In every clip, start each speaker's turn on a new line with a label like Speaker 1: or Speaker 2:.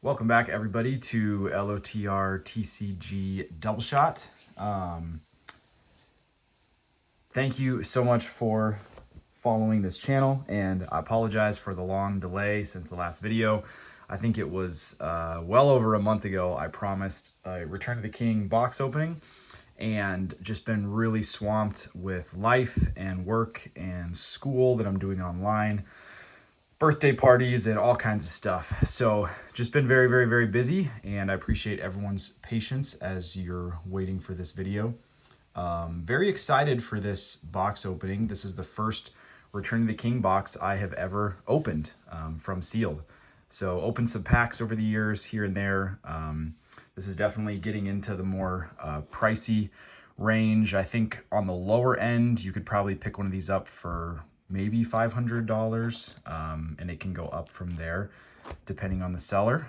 Speaker 1: Welcome back, everybody, to LOTR TCG Double Shot. Thank you so much for following this channel, and I apologize for the long delay since the last video. I think it was well over a month ago. I promised a Return of the King box opening, and just been really swamped with life and work and school that I'm doing online, birthday parties and all kinds of stuff. So just been very busy, and I appreciate everyone's patience as you're waiting for this video. Very excited for this box opening. This is the first Return of the King box I have ever opened from Sealed. So opened some packs over the years here and there. This is definitely getting into the more pricey range. I think on the lower end, you could probably pick one of these up for maybe $500, and it can go up from there depending on the seller.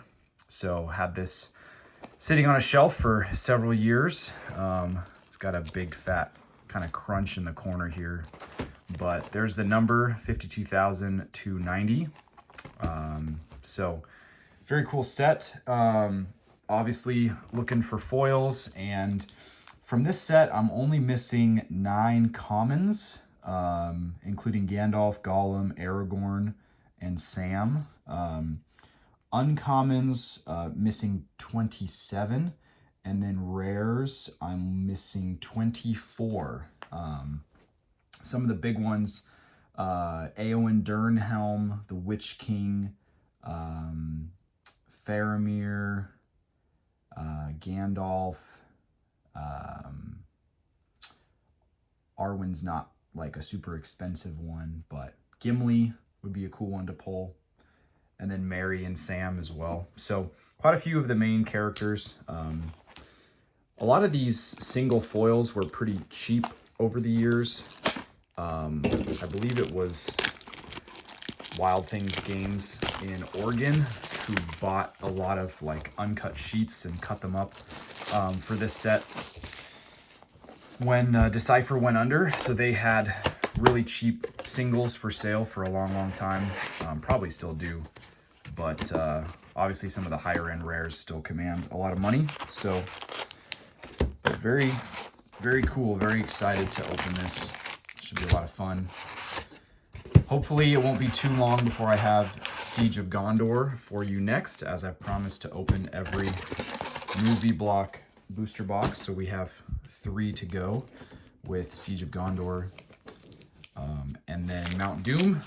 Speaker 1: So had this sitting on a shelf for several years. It's got a big fat kind of crunch in the corner here, but there's the number 52,290. So very cool set. Obviously looking for foils, and from this set I'm only missing 9 commons, including Gandalf, Gollum, Aragorn, and Sam. Uncommons, missing 27, and then rares, I'm missing 24. Some of the big ones, Éowyn Durnhelm, the Witch King, Faramir, Gandalf, Arwen's not like a super expensive one, but Gimli would be a cool one to pull. And then Merry and Sam as well. So quite a few of the main characters. A lot of these single foils were pretty cheap over the years. I believe it was Wild Things Games in Oregon who bought a lot of like uncut sheets and cut them up for this set when Decipher went under. So they had really cheap singles for sale for a long time. Probably still do, but obviously some of the higher end rares still command a lot of money. So very cool, very excited to open this. Should be a lot of fun. Hopefully it won't be too long before I have Siege of Gondor for you next, as I've promised to open every movie block booster box. So we have 3 to go with Siege of Gondor, and then Mount Doom.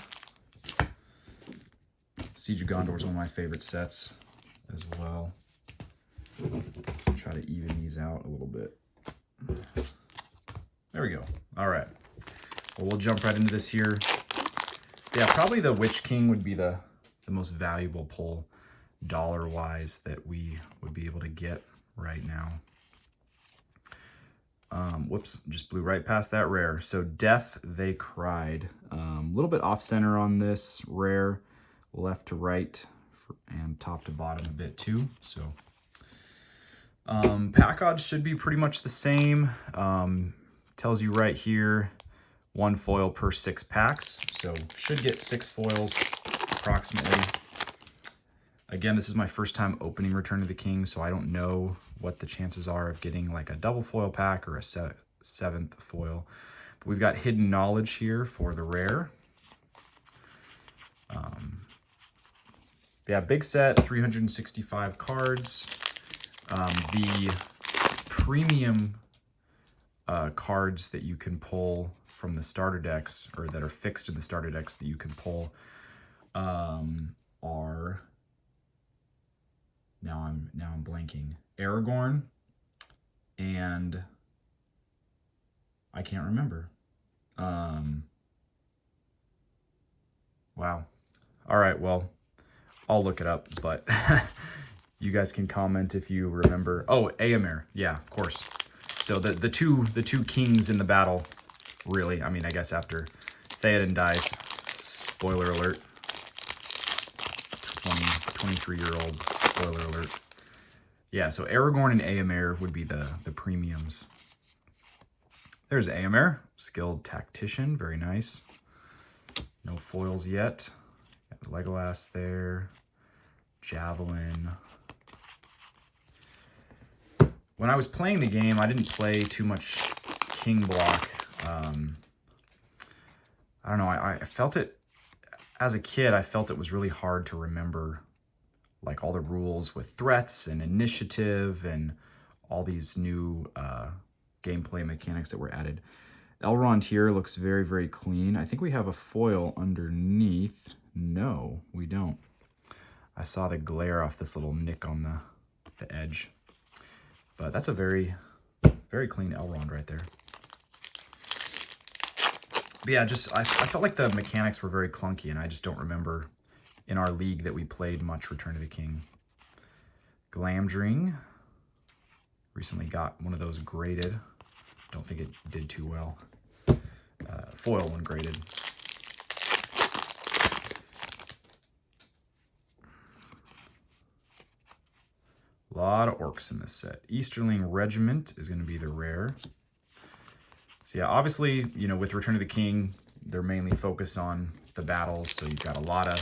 Speaker 1: Siege of Gondor is one of my favorite sets as well. Try to even these out a little bit. There we go. All right. Well, we'll jump right into this here. Yeah, probably the Witch King would be the most valuable pull dollar-wise that we would be able to get right now. Whoops, just blew right past that rare. So Death They Cried. A little bit off-center on this rare, left to right and top to bottom a bit too. So pack odds should be pretty much the same. Tells you right here 1 foil per 6 packs, so should get 6 foils approximately. Again, this is my first time opening Return of the King, so I don't know what the chances are of getting like a double foil pack or a 7th foil. But we've got Hidden Knowledge here for the rare. Yeah, big set, 365 cards. The premium cards that you can pull from the starter decks, or that are fixed in the starter decks that you can pull, are now I'm blanking. Aragorn, and I can't remember. Wow. All right, well, I'll look it up, but you guys can comment if you remember. Oh, Éomer, yeah, of course. So the two kings in the battle, really. I mean, I guess after Theoden dies, spoiler alert. 23-year-old spoiler alert. Yeah, so Aragorn and Éomer would be the premiums. There's Éomer, skilled tactician, very nice. No foils yet. Got Legolas there. Javelin. When I was playing the game, I didn't play too much king block. I don't know, I felt it, as a kid, I felt it was really hard to remember like all the rules with threats and initiative and all these new gameplay mechanics that were added. Elrond here looks very, very clean. I think we have a foil underneath. No, we don't. I saw the glare off this little nick on the edge. But that's a very, very clean Elrond right there. But yeah, I felt like the mechanics were very clunky, and I just don't remember in our league that we played much Return of the King. Glamdring. Recently got one of those graded. Don't think it did too well. Foil when graded. A lot of orcs in this set. Easterling Regiment is going to be the rare. So yeah, obviously, you know, with Return of the King, they're mainly focused on the battles. So you've got a lot of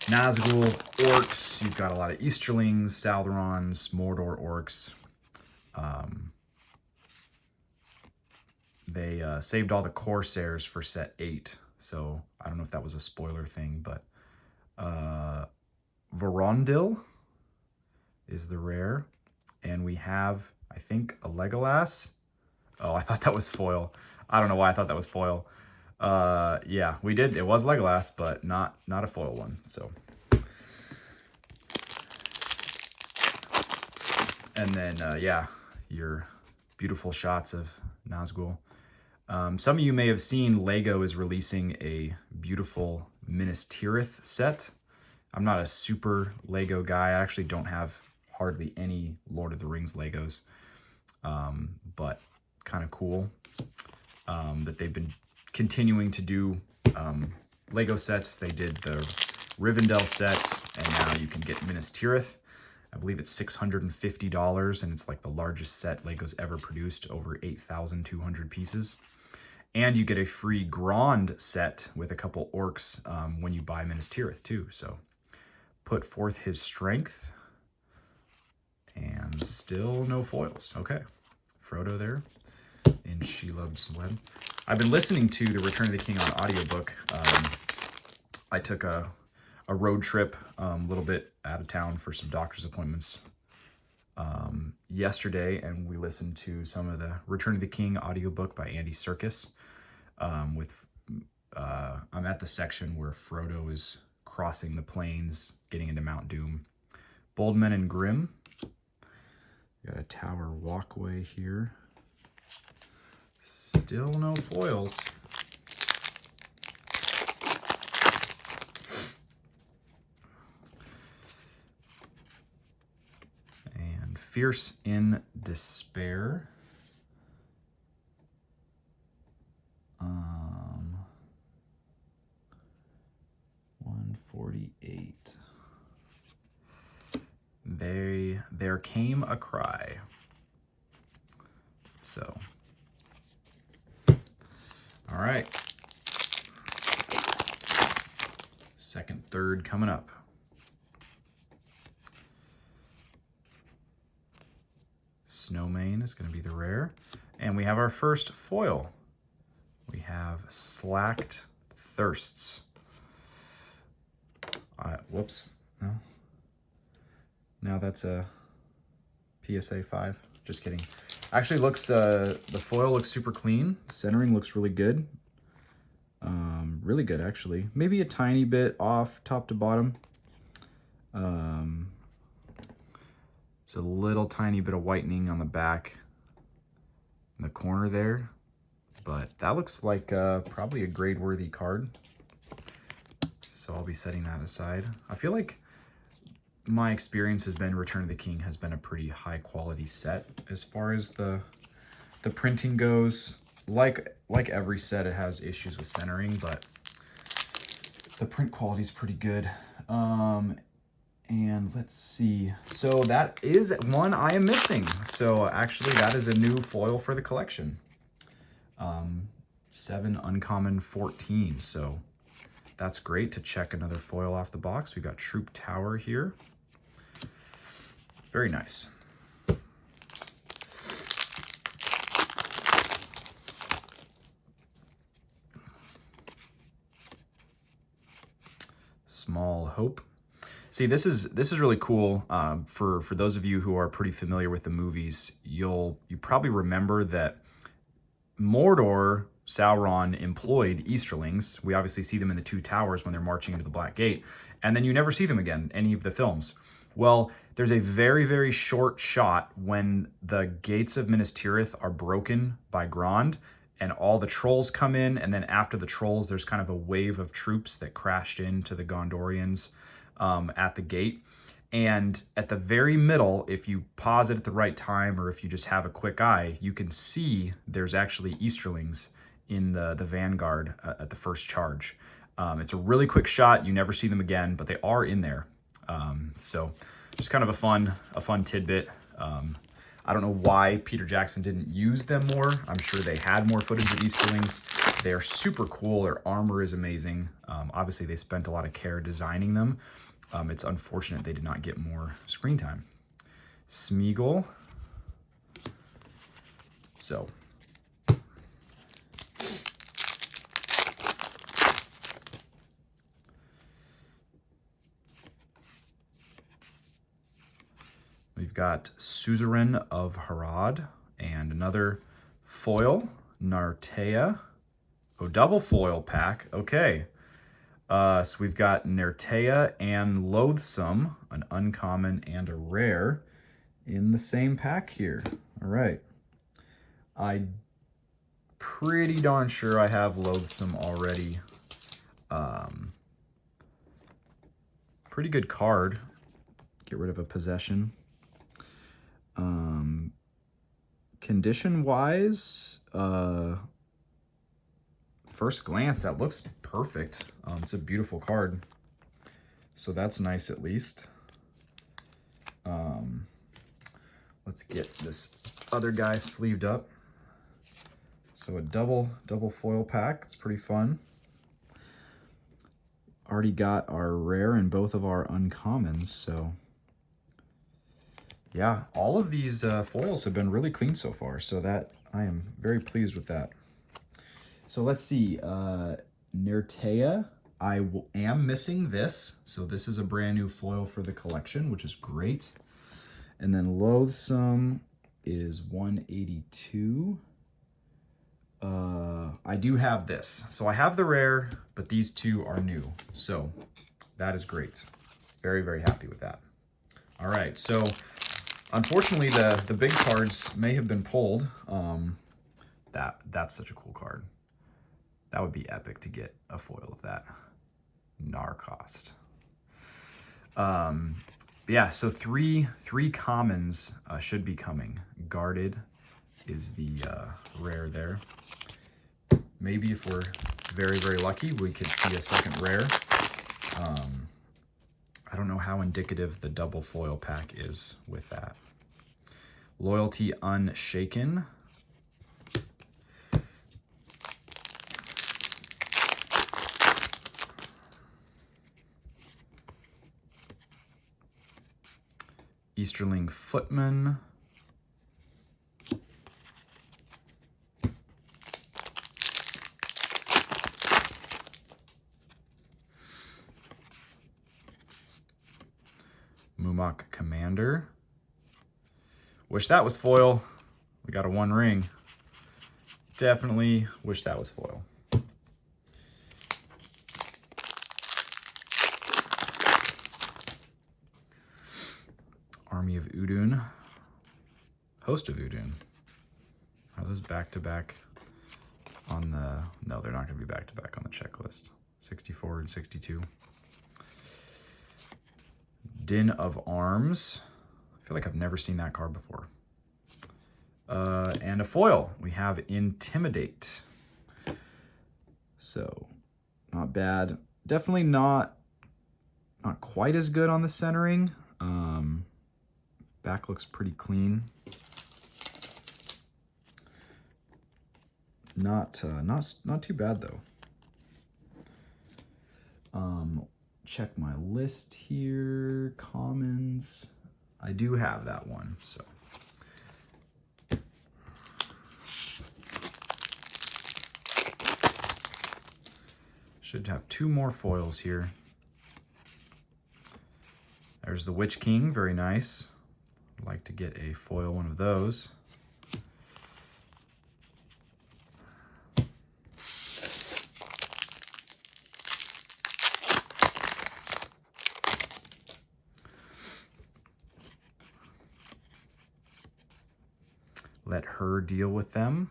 Speaker 1: Nazgul orcs. You've got a lot of Easterlings, Southrons, Mordor orcs. They saved all the Corsairs for set 8. So I don't know if that was a spoiler thing, but Vorondil is the rare. And we have, I think, a Legolas. Oh, I thought that was foil. I don't know why I thought that was foil. Yeah, we did. It was Legolas, but not a foil one. So, and then yeah, your beautiful shots of Nazgul. Some of you may have seen Lego is releasing a beautiful Minas Tirith set. I'm not a super Lego guy. I actually don't have hardly any Lord of the Rings Legos, but kind of cool that they've been continuing to do Lego sets. They did the Rivendell set, and now you can get Minas Tirith. I believe it's $650, and it's like the largest set Lego's ever produced, over 8,200 pieces. And you get a free Grand set with a couple orcs when you buy Minas Tirith too. So put forth his strength, and still no foils. Okay, Frodo there in Shelob's Web. I've been listening to the Return of the King on audiobook. I took a road trip a little bit out of town for some doctor's appointments yesterday, and we listened to some of the Return of the King audiobook by Andy Serkis. I'm at the section where Frodo is crossing the plains, getting into Mount Doom. Bold Men and Grim. Got a tower walkway here. Still no foils. And Fierce in Despair. 148. There came a cry. So, all right. Second, third coming up. Snowmane is going to be the rare. And we have our first foil. We have Slacked Thirsts. Whoops. No. Now that's a PSA 5. Just kidding. Actually looks, the foil looks super clean. Centering looks really good. Really good, actually. Maybe a tiny bit off top to bottom. It's a little tiny bit of whitening on the back in the corner there. But that looks like probably a grade-worthy card. So I'll be setting that aside. I feel like my experience has been Return of the King has been a pretty high-quality set as far as the printing goes. Like every set, it has issues with centering, but the print quality is pretty good. And let's see. So that is one I am missing. So actually, that is a new foil for the collection. 7 uncommon 14. So that's great to check another foil off the box. We got Troop Tower here. Very nice. Small Hope. See, this is really cool. For those of you who are pretty familiar with the movies, you probably remember that Mordor, Sauron, employed Easterlings. We obviously see them in the Two Towers when they're marching into the Black Gate, and then you never see them again in any of the films. Well, there's a very, very short shot when the gates of Minas Tirith are broken by Grond, and all the trolls come in, and then after the trolls, there's kind of a wave of troops that crashed into the Gondorians at the gate. And at the very middle, if you pause it at the right time, or if you just have a quick eye, you can see there's actually Easterlings in the vanguard at the first charge. It's a really quick shot. You never see them again, but they are in there. So just kind of a fun tidbit. I don't know why Peter Jackson didn't use them more. I'm sure they had more footage of Easterlings. They're super cool. Their armor is amazing. Obviously, they spent a lot of care designing them. It's unfortunate they did not get more screen time. Smeagol. So. We've got Suzerain of Harad and another foil, Nartea. Oh, double foil pack. Okay. So we've got Nartea and Loathsome, an uncommon and a rare, in the same pack here. All right. I'm pretty darn sure I have Loathsome already. Pretty good card. Get rid of a possession. Condition-wise, first glance, that looks perfect. It's a beautiful card. So that's nice at least. Let's get this other guy sleeved up. So a double foil pack. It's pretty fun. Already got our rare and both of our uncommons, so yeah, all of these foils have been really clean so far, so that I am very pleased with that. So let's see, Nartea, I am missing this, so this is a brand new foil for the collection, which is great. And then Loathsome is 182. I do have this, so I have the rare, but these two are new, so that is great. Very, very happy with that. All right, so unfortunately, the big cards may have been pulled. That's such a cool card. That would be epic to get a foil of that. Narcost. Yeah, so three commons should be coming. Guarded is the rare there. Maybe if we're very, very lucky, we could see a second rare. I don't know how indicative the double foil pack is with that. Loyalty Unshaken. Easterling Footman. Mumok Commander. Wish that was foil. We got a one ring. Definitely wish that was foil. Army of Udun. Host of Udun. Are those back-to-back on the... No, they're not going to be back-to-back on the checklist. 64 and 62. Din of Arms. I feel like I've never seen that card before. And a foil. We have Intimidate. So, not bad. Definitely not quite as good on the centering. Back looks pretty clean. Not too bad though. Check my list here. Commons. I do have that one, so. Should have 2 more foils here. There's the Witch King, very nice. I'd like to get a foil one of those. Let her deal with them.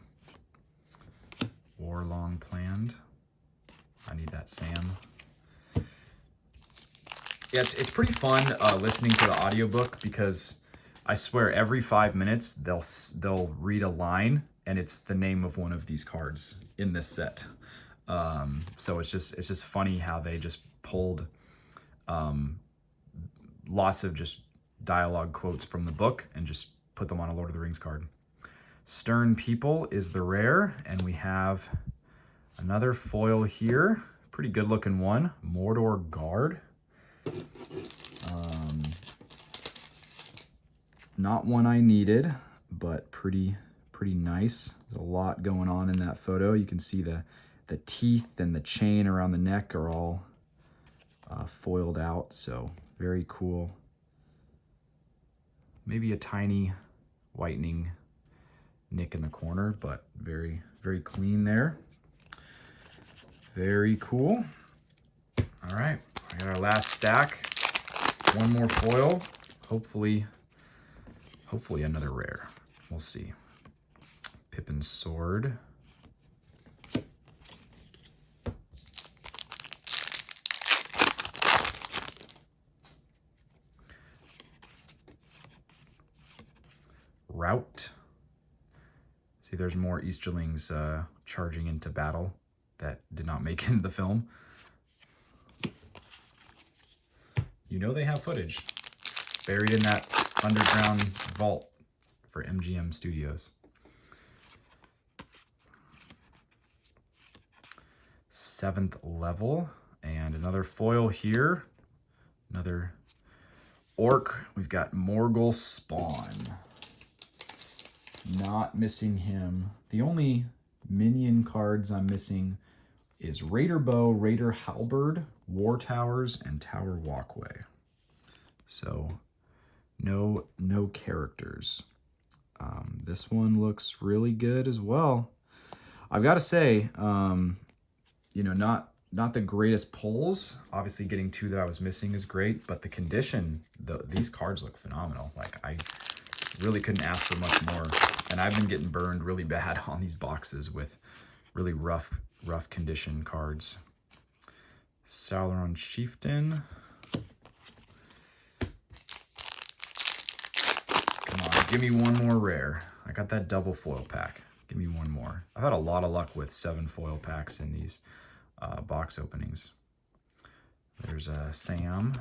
Speaker 1: War long planned. I need that Sam. Yeah, it's pretty fun listening to the audiobook because I swear every 5 minutes they'll read a line and it's the name of one of these cards in this set. So it's just funny how they just pulled lots of just dialogue quotes from the book and just put them on a Lord of the Rings card. Stern People is the rare, and we have another foil here. Pretty good looking one, Mordor Guard. Not one I needed, but pretty nice. There's a lot going on in that photo. You can see the teeth and the chain around the neck are all foiled out, so very cool. Maybe a tiny whitening nick in the corner, but very clean there. Very cool. All right, I got our last stack. One more foil. Hopefully another rare. We'll see. Pippin's Sword. Route. See, there's more Easterlings charging into battle that did not make it into the film. You know they have footage buried in that underground vault for MGM Studios. 7th level, and another foil here. Another orc. We've got Morgul Spawn. Not missing him. The only minion cards I'm missing is Raider Bow, Raider Halberd, War Towers, and Tower Walkway. So no characters. This one looks really good as well. I've got to say, you know, not the greatest pulls. Obviously getting 2 that I was missing is great, but the condition, these cards look phenomenal. Like, I really couldn't ask for much more. And I've been getting burned really bad on these boxes with really rough condition cards. Sauron Chieftain. Come on, give me one more rare. I got that double foil pack. Give me one more. I've had a lot of luck with 7 foil packs in these box openings. There's Sam.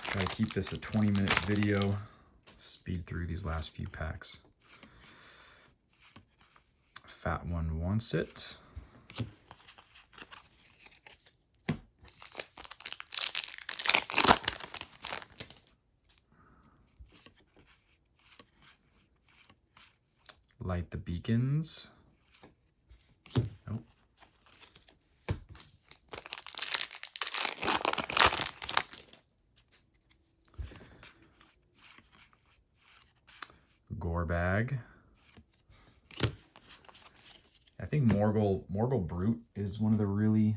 Speaker 1: Try to keep this a 20-minute video. Speed through these last few packs. Fat One Wants It. Light the Beacons. Nope. Gore Bag. I think Morgul Brute is one of the really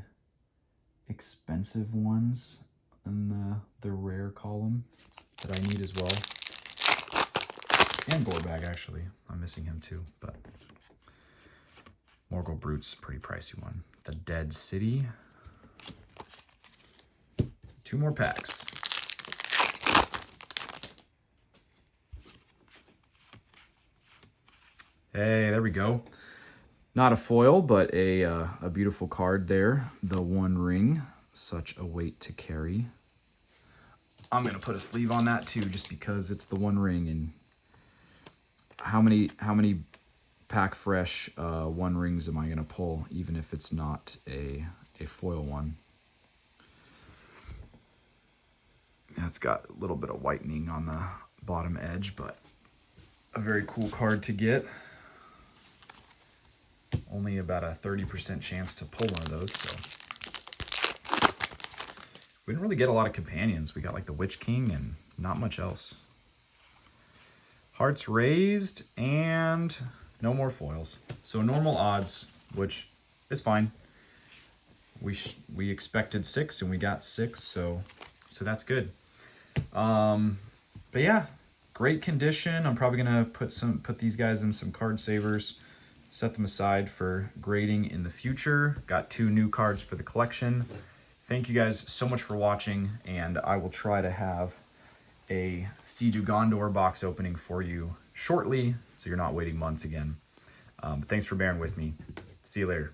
Speaker 1: expensive ones in the rare column that I need as well. And Gore Bag, actually. I'm missing him too, but Morgul Brute's a pretty pricey one. The Dead City. 2 more packs. Hey, there we go. Not a foil, but a beautiful card there. The One Ring, such a weight to carry. I'm gonna put a sleeve on that too, just because it's the One Ring. And how many pack fresh One Rings am I gonna pull, even if it's not a foil one? It's got a little bit of whitening on the bottom edge, but a very cool card to get. Only about a 30% chance to pull one of those, so. We didn't really get a lot of companions. We got like the Witch King and not much else. Hearts raised and no more foils. So normal odds, which is fine. We expected 6 and we got 6, so that's good. But yeah, great condition. I'm probably gonna put these guys in some card savers, set them aside for grading in the future. Got 2 new cards for the collection. Thank you guys so much for watching, and I will try to have a Siege of Gondor box opening for you shortly, so you're not waiting months again. But thanks for bearing with me. See you later.